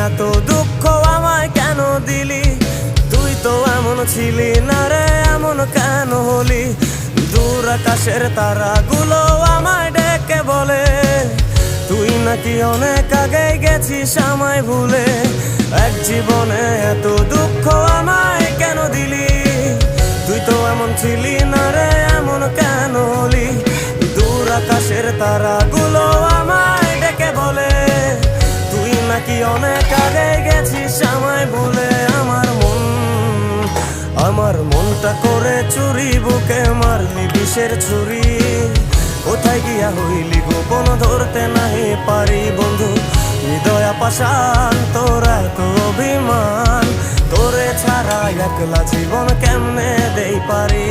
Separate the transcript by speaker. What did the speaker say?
Speaker 1: এত দুঃখ আমায় কেন দিলি? তুই তো এমন ছিলি না রে, এমন কেন হলি? দূর আকাশের তারাগুলো আমায় ডেকে বলে তুই নাকি অনেক আগে গেছিস আমায় ভুলে। এক জীবনে এত দুঃখ আমায় কেন দিলি? তুই তো এমন ছিলি না রে, এমন কেন হলি? দূর আকাশের তারাগুলো আমায় ডেকে বলে তুই নাকি অনেক আগে গেছিস আমায় ভুলে। আমার মনটা করে চুরি, বুকে মারলি বিষের ছুরি। কোথায় গিয়া হইলি গোপন ধরতে নাহি পারি বন্ধু। হৃদয় পাষাণ তোর এত অভিমান, তোরে ছাড়া একলা জীবন কেমনে দেই পারি?